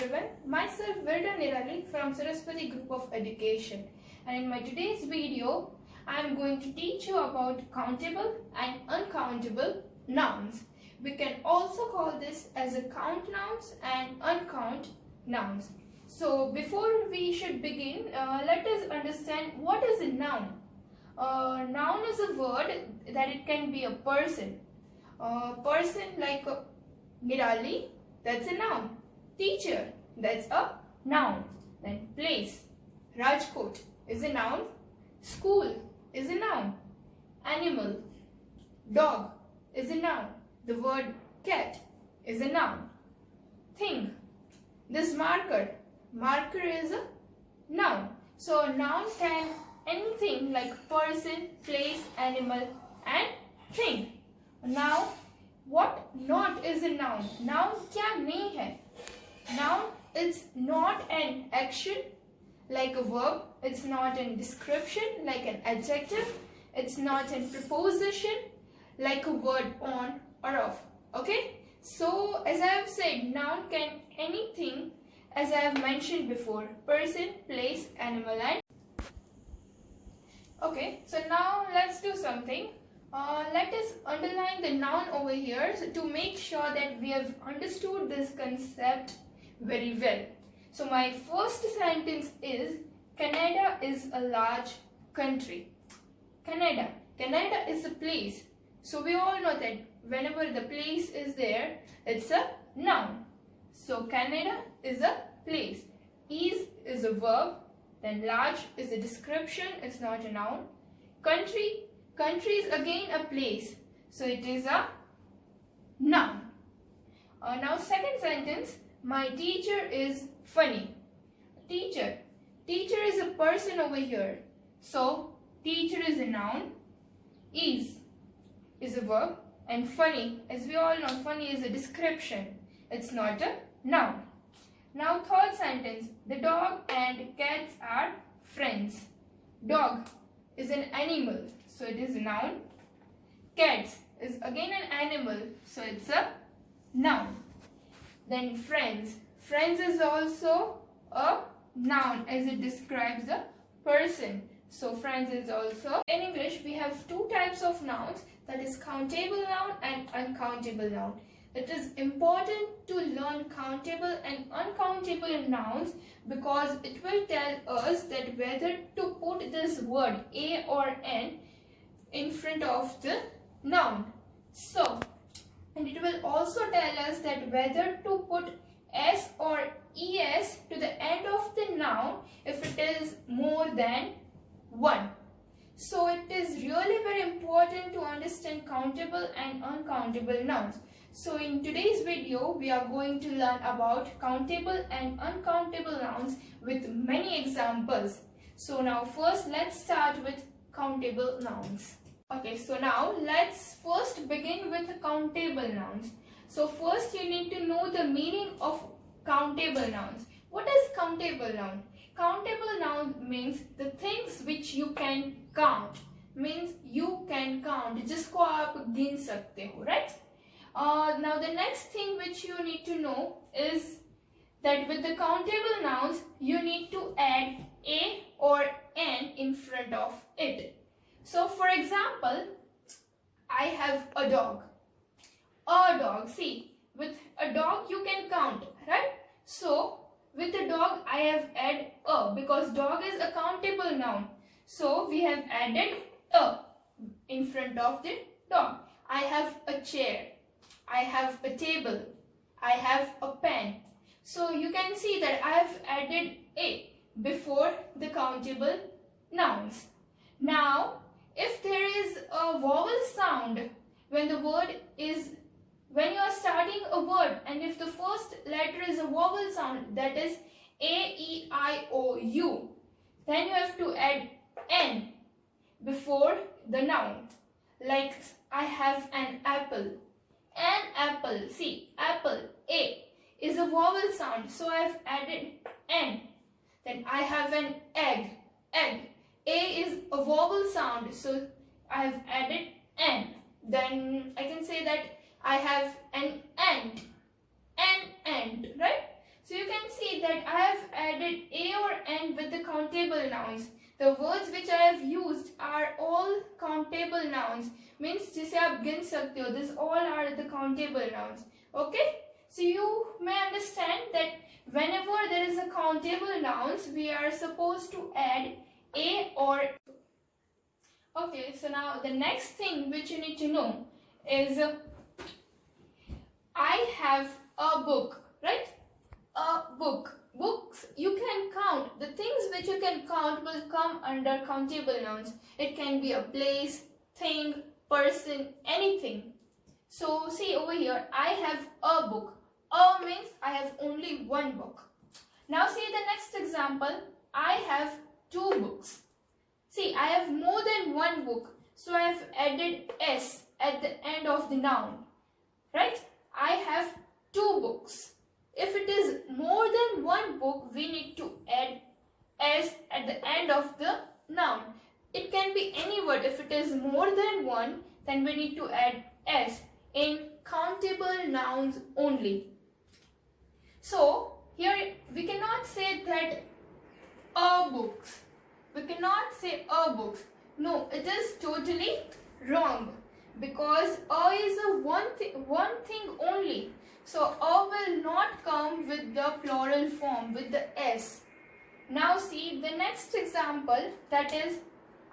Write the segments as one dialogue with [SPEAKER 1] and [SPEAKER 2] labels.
[SPEAKER 1] everyone, myself Virda Nirali from Saraswati Group of Education, and in my today's video I am going to teach you about countable and uncountable nouns. We can also call this as a count nouns and uncount nouns. So before we should begin, let us understand what is a noun. Noun is a word that it can be a person. Person like Nirali, that's a noun. Teacher, that's a noun. Then place, Rajkot is a noun. School is a noun. Animal, dog is a noun. The word cat is a noun. Thing, this marker is a noun. So a noun can anything like person, place, animal and thing. Now what not is a noun? Noun क्या नहीं है? Noun is not an action like a verb. It's not a description like an adjective. It's not a preposition like a word on or off. Okay? So as I have said, noun can anything as I have mentioned before. Person, place, animal and. Okay, so now let's do something. Let us underline the noun over here to make sure that we have understood this concept very well. So my first sentence is Canada is a large country. Canada is a place. So we all know that whenever the place is there, it's a noun. So Canada is a place. Is a verb. Then large is a description, it's not a noun. Country is again a place, so it is a noun. Now second sentence, my teacher is funny. Teacher is a person over here, so teacher is a noun. Is a verb, and funny, as we all know, funny is a description, it's not a noun. Now third sentence, the dog and cats are friends. Dog is an animal, so it is a noun. Cats is again an animal, so it's a noun. Then friends is also a noun as it describes a person. So friends is also. In English we have two types of nouns, that is countable noun and uncountable noun. It is important to learn countable and uncountable nouns because it will tell us that whether to put this word a or n in front of the noun. So, and it will also tell us that whether to put s or es to the end of the noun if it is more than one. So it is really very important to understand countable and uncountable nouns. So in today's video, we are going to learn about countable and uncountable nouns with many examples. So now first let's start with countable nouns. Okay, so now let's first begin with countable nouns. So first you need to know the meaning of countable nouns. What is countable noun? Countable noun means the things which you can count. Means you can count. जिसको आप गिन सकते हो, right? Now the next thing which you need to know is that with the countable nouns you need to add a or n in front of it. So for example, I have a dog. A dog, see, with a dog you can count, right? So with the dog I have added a because dog is a countable noun. So we have added a in front of the dog. I have a chair. I have a table, I have a pen. So you can see that I have added a before the countable nouns. Now, if there is a vowel sound when you are starting a word and if the first letter is a vowel sound, that is A, E, I, O, U, then you have to add N before the noun. Like I have an apple. An apple, see, apple, A, is a vowel sound, so I have added N. Then I have an egg, A is a vowel sound, so I have added N. Then I can say that I have an ant, right? So you can see that I have added a or n with the countable nouns. The words which I have used are all countable nouns. Means जिसे आप गिन सकते हो. These all are the countable nouns. Okay? So you may understand that whenever there is a countable nouns, we are supposed to add a or. Okay, so now the next thing which you need to know is I have a book, right? A book. Books you can count. The things which you can count will come under countable nouns. It can be a place, thing, person, anything. So see over here, I have a book. A means I have only one book. Now see the next example. I have two books. See, I have more than one book. So I have added s at the end of the noun. Right? I have two books. If it is more than one book, we need to add s at the end of the noun. It can be any word. If it is more than one, then we need to add s in countable nouns only. So, here we cannot say that a books. We cannot say a books. No, it is totally wrong. Because a is a one thing only. So, a will not come with the plural form, with the s. Now see the next example, that is,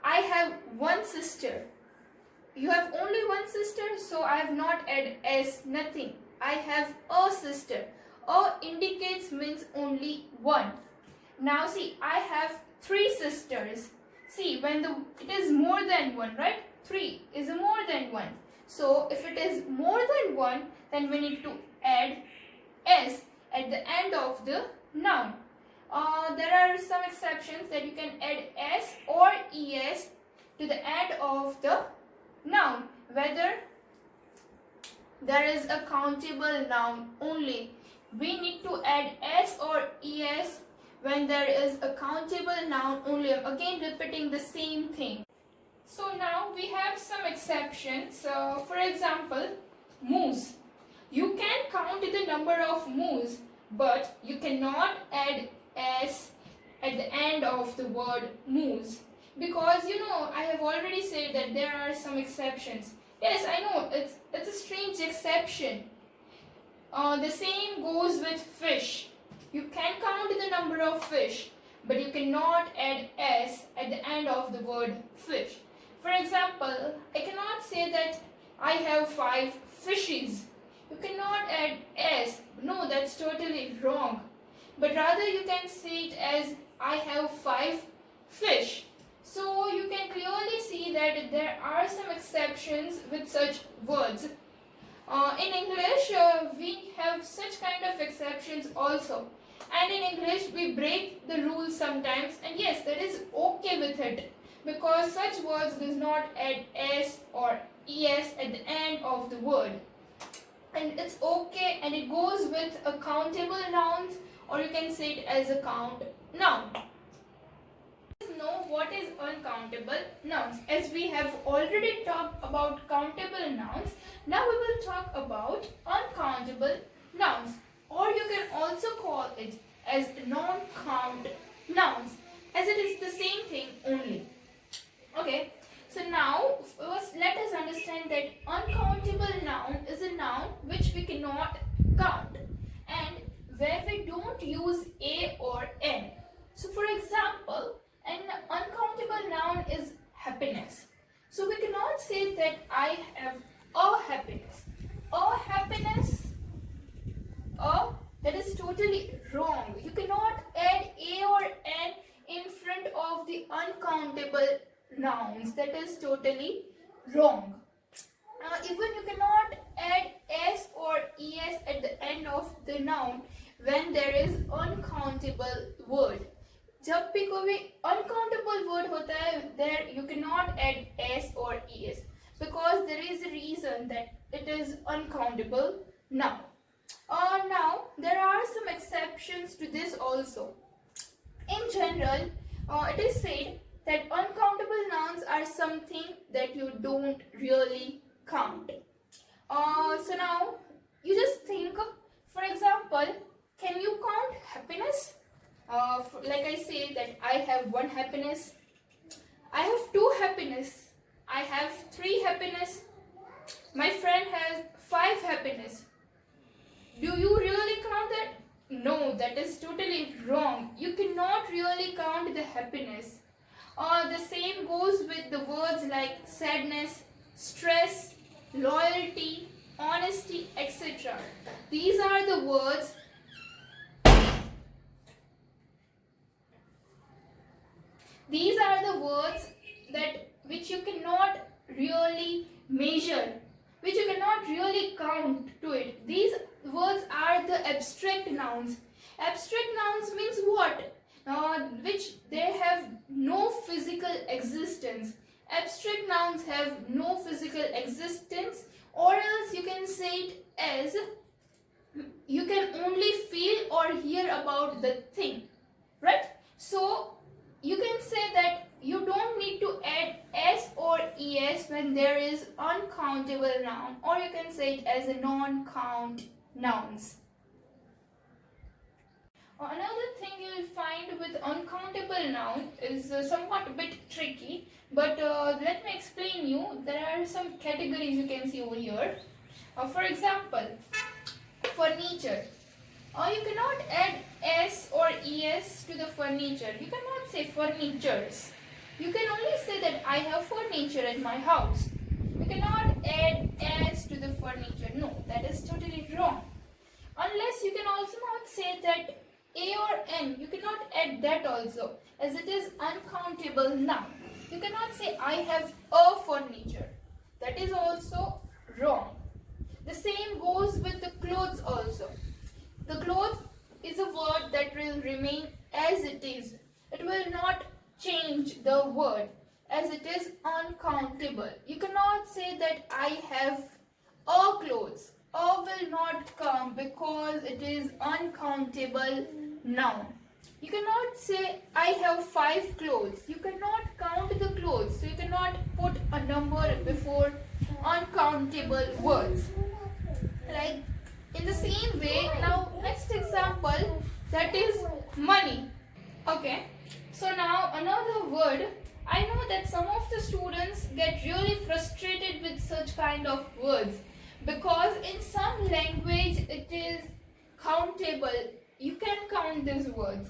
[SPEAKER 1] I have one sister. You have only one sister, so I have not added s, nothing. I have a sister. A indicates means only one. Now see, I have three sisters. See, when it is more than one, right? 3 is more than 1. So if it is more than 1, then we need to add s at the end of the noun. There are some exceptions that you can add s or es to the end of the noun, whether there is a countable noun only. We need to add s or es when there is a countable noun only. I'm again repeating the same thing. So now we have some exceptions. For example, moose. You can count the number of moose, but you cannot add s at the end of the word moose. Because I have already said that there are some exceptions. Yes, I know, it's a strange exception. The same goes with fish. You can count the number of fish, but you cannot add s at the end of the word fish. For example, I cannot say that I have 5 fishes. You cannot add s. No, that's totally wrong. But rather you can say it as I have 5 fish. So you can clearly see that there are some exceptions with such words. In English, we have such kind of exceptions also. And in English, we break the rules sometimes. And yes, that is okay with it. Because such words does not add s or es at the end of the word. And it's okay, and it goes with a countable nouns, or you can say it as a count noun. Let's know what is uncountable nouns. As we have already talked about countable nouns, now we will talk about uncountable nouns, or you can also call it as non-count nouns, as it is the same thing only. Okay, so now first let us understand that uncountable noun is a noun which we cannot count and where we don't use a or n. So for example, an uncountable noun is happiness. So we cannot say that I have a happiness. A happiness, that is totally wrong. You cannot add a or n in front of the uncountable nouns. That is totally wrong. Even you cannot add s or es at the end of the noun when there is uncountable word. जब भी कोई uncountable word होता है, there you cannot add s or es because there is a reason that it is uncountable noun. Now there are some exceptions to this also. In general, it is said that uncountable nouns are something that you don't really count. So now you just think, for example, can you count happiness? like I say that I have one happiness, I have two happiness, I have three happiness, my friend has five happiness. Do you really count that? No, that is totally wrong. You cannot really count the happiness. The same goes with the words like sadness, stress, loyalty, honesty, etc. These are the words that which you cannot really measure, which you cannot really count to it. These words are the abstract nouns. Abstract nouns means what? Which they have no physical existence. Abstract nouns have no physical existence, or else you can say it as you can only feel or hear about the thing, right? So you can say that you don't need to add s or es when there is uncountable noun, or you can say it as a non-count nouns. Another thing you will find with uncountable noun is somewhat a bit tricky, but let me explain you. There are some categories you can see over here. For example, furniture. You cannot add s or es to the furniture. You cannot say furnitures. You can only say that I have furniture at my house. You cannot add s to the furniture. No, that is totally wrong. Unless you can also not say that a or n. You cannot add that also, as it is uncountable noun. You cannot say I have a furniture. That is also wrong. The same goes with the clothes also. The clothes is a word that will remain as it is. It will not change the word, as it is uncountable. You cannot say that I have a clothes. A will not come because it is uncountable noun. You cannot say I have 5 clothes. You cannot count the clothes. So you cannot put a number before uncountable words. Like in the same way, now next example, that is money. Okay, so now another word. I know that some of the students get really frustrated with such kind of words, because in some language it is countable. You can count these words.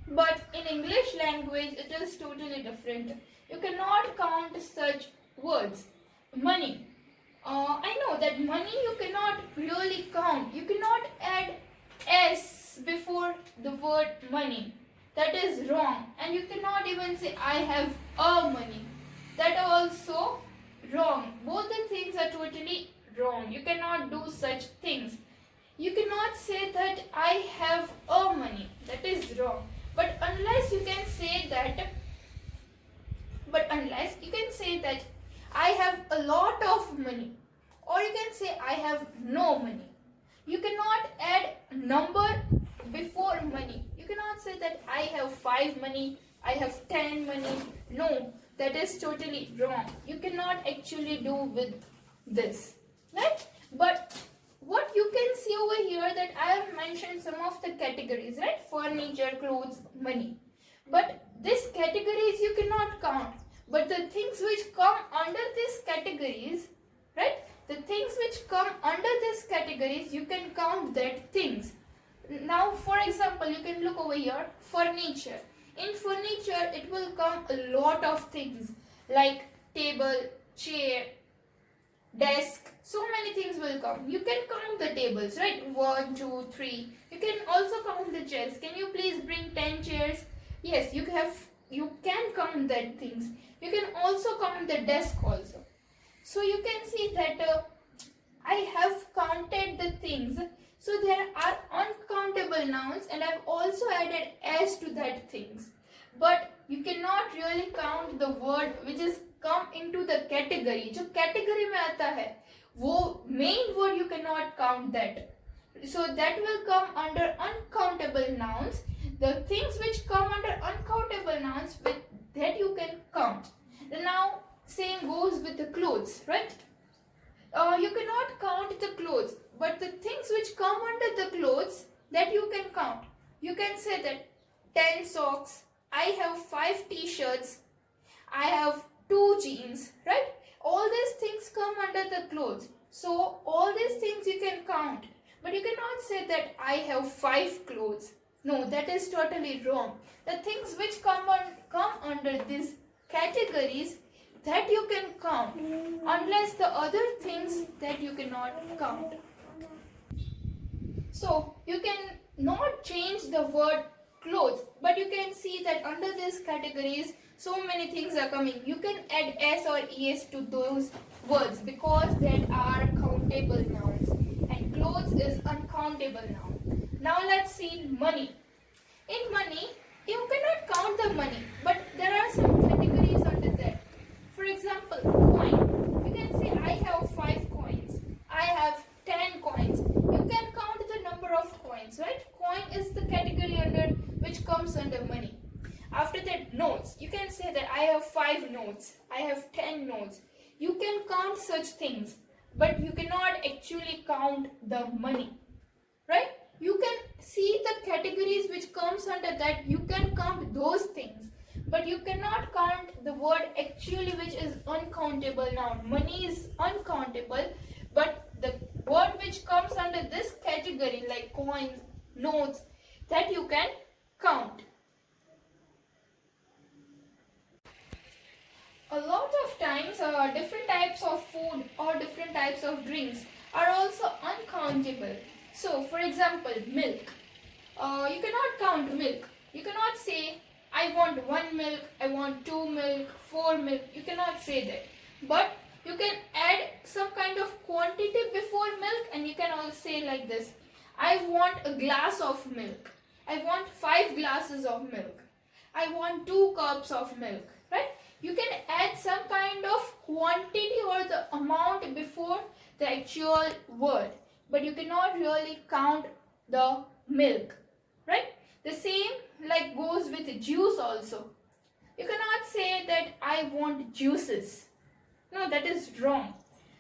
[SPEAKER 1] But in English language it is totally different. You cannot count such words. Money. I know that money you cannot really count. You cannot add s before the word money. That is wrong. And you cannot even say I have a money. That also wrong. Both the things are totally wrong. You cannot do such things. You cannot say that I have a money. That is wrong. But unless you can say that I have a lot of money, or you can say I have no money. You cannot add number before money. You cannot say that I have 5 money, I have 10 money. No, that is totally wrong. You cannot actually do with this, right? But what you can see over here, that I have mentioned some of the categories, right? Furniture, clothes, money. But these categories you cannot count. But the things which come under these categories, right? The things which come under these categories, you can count that things. Now, for example, you can look over here, furniture. In furniture, it will come a lot of things like table, chair, desk. So many things will come. You can count the tables, right? 1, 2, 3. You can also count the chairs. Can you please bring 10 chairs? Yes, you can count that things. You can also count the desk also. So you can see that I have counted the things. So there are uncountable nouns, and I've also added s to that things. But you cannot really count the word which is come into the category. जो category में आता है, वो main word you cannot count that. So that will come under uncountable nouns. The things which come under uncountable nouns, with that you can count. Now same goes with the clothes, right? You cannot count the clothes, but the things which come under the clothes, that you can count. You can say that 10 socks, I have 5 t-shirts, I have 2 jeans, right? All these things come under the clothes. So all these things you can count. But you cannot say that I have 5 clothes. No, that is totally wrong. The things which come under these categories, that you can count, unless the other things that you cannot count. So you can not change the word clothes, but you can see that under these categories so many things are coming. You can add s or es to those words because they are countable nouns, and clothes is uncountable noun. Now let's see money. In money, you cannot count the money, but there are some categories under that. For example, coin. You can say I have 5 coins. I have 10 coins. You can count the number of coins, right? Coin is the category under which comes under money. After that, notes. You can say that I have 5 notes. I have 10 notes. You can count such things, but you cannot actually count the money, right? You can see the categories which comes under that. You can count those things, but you cannot count the word actually which is uncountable noun. Money is uncountable, but the word which comes under this category like coins, notes, that you can count. A lot of times different types of food or different types of drinks are also uncountable. So for example, milk. You cannot count milk. You cannot say I want 1 milk, I want 2 milk, 4 milk. You cannot say that. But you can add some kind of quantity before milk, and you can also say like this. I want a glass of milk. I want 5 glasses of milk. I want 2 cups of milk, right? You can add some kind of quantity or the amount before the actual word, but you cannot really count the milk, right? The same like goes with juice also. You cannot say that I want juices. No, that is wrong.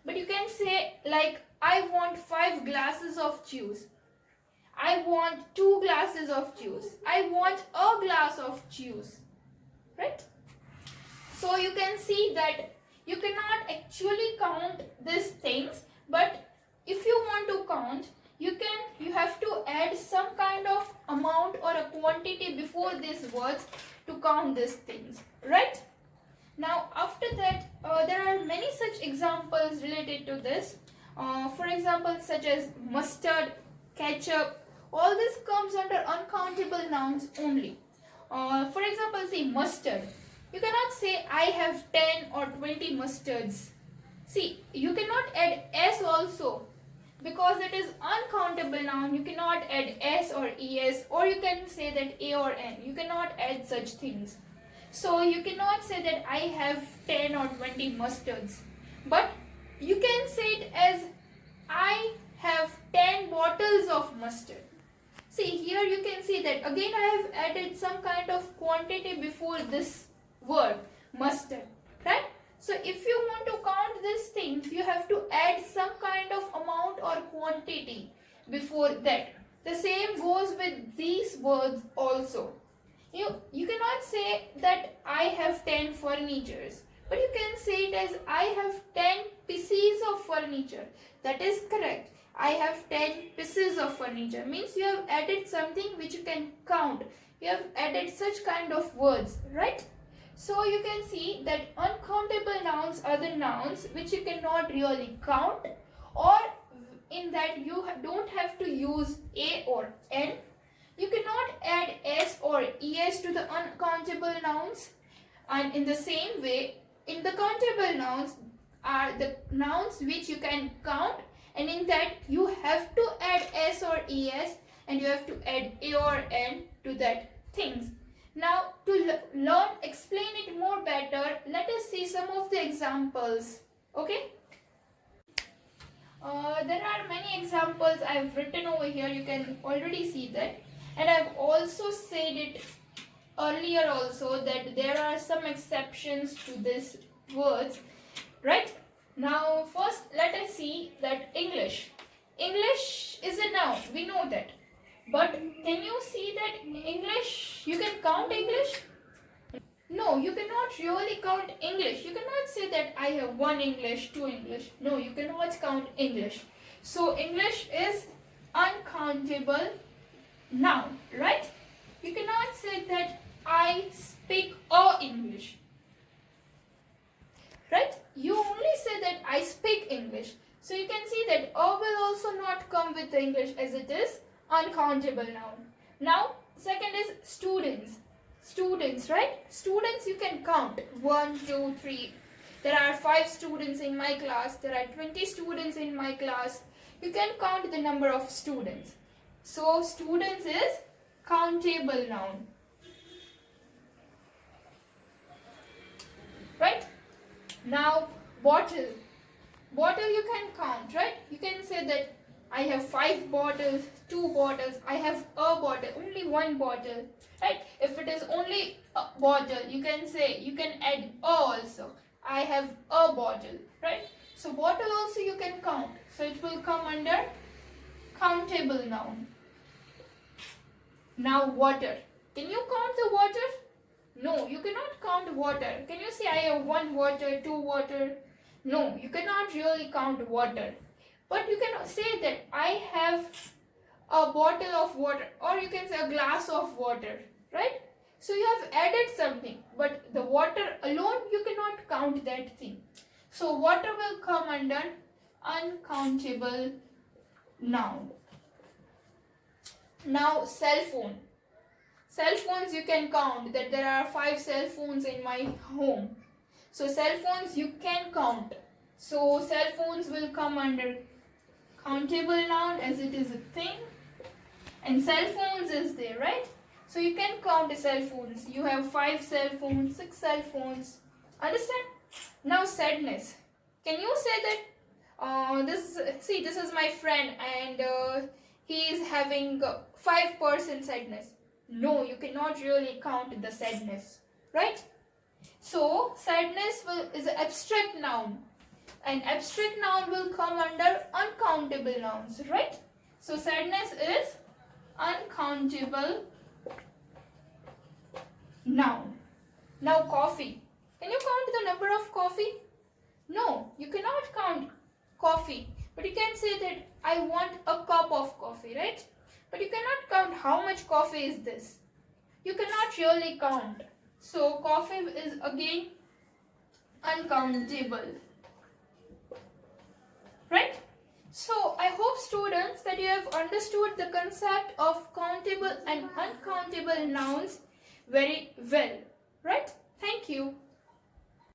[SPEAKER 1] But you can say like I want 5 glasses of juice. I want 2 glasses of juice. I want a glass of juice, right? So you can see that you cannot actually count these things, but if you want to count, you have to add some kind of amount or a quantity before these words to count these things, right? Now after that, there are many such examples related to this. For example, such as mustard, ketchup, all this comes under uncountable nouns only. For example, see mustard. You cannot say I have 10 or 20 mustards. See, you cannot add s also because it is uncountable noun. You cannot add s or es, or you can say that a or n. You cannot add such things. So you cannot say that I have 10 or 20 mustards. But you can say it as I have 10 bottles of mustard. See, here you can see that again I have added some kind of quantity before this word mustard, right? So if you want to count these things, you have to add some kind of amount or quantity before that. The same goes with these words also. You cannot say that I have 10 furnitures, but you can say it as I have 10 pieces of furniture. That is correct. I have 10 pieces of furniture. Means you have added something which you can count. You have added such kind of words, right? So you can see that uncountable nouns are the nouns which you cannot really count, or in that you don't have to use a or n. You cannot add s or es to the uncountable nouns, and in the same way, in the countable nouns are the nouns which you can count, and in that you have to add s or es, and you have to add a or n to that things. Now to explain it more better, let us see some of the examples. Okay. There are many examples I have written over here. You can already see that, and I have also said it earlier also that there are some exceptions to these words, right? Now first let us see that English. English is a noun, we know that. But can you see that English, you can count English? No, you cannot really count English. You cannot say that I have 1 English, 2 English. No, you cannot count English. So English is uncountable noun, right? You cannot say that I speak a English, right? You only say that I speak English. So you can see that a will also not come with the English as it is uncountable noun. Now, second is students. Students, right? Students you can count 1, 2, 3. There are 5 students in my class. There are 20 students in my class. You can count the number of students. So students is countable noun. Right? Now bottle. Bottle you can count, right? You can say that I have 5 bottles, 2 bottles, I have a bottle, only 1 bottle, right? If it is only a bottle, you can say, you can add a also. I have a bottle, right? So bottle also you can count. So it will come under countable noun. Now water. Can you count the water? No, you cannot count water. Can you say I have 1 water, 2 water? No, you cannot really count water. But you can say that I have a bottle of water, or you can say a glass of water, right? So you have added something, but the water alone you cannot count that thing. So water will come under uncountable noun. Now cell phone. Cell phones you can count that there are 5 cell phones in my home. So cell phones you can count. So cell phones will come under countable noun as it is a thing. And cell phones is there, right? So you can count the cell phones. You have 5 cell phones, 6 cell phones. Understand? Now sadness. Can you say that this is my friend and he is having 5% sadness? No, you cannot really count the sadness, right? So sadness is an abstract noun. An abstract noun will come under uncountable nouns, right? So sadness is uncountable noun. Now coffee. Can you count the number of coffee? No, you cannot count coffee. But you can say that I want a cup of coffee, right? But you cannot count how much coffee is this. You cannot really count. So coffee is again uncountable. Right? So I hope students that you have understood the concept of countable and uncountable nouns very well. Right? Thank you.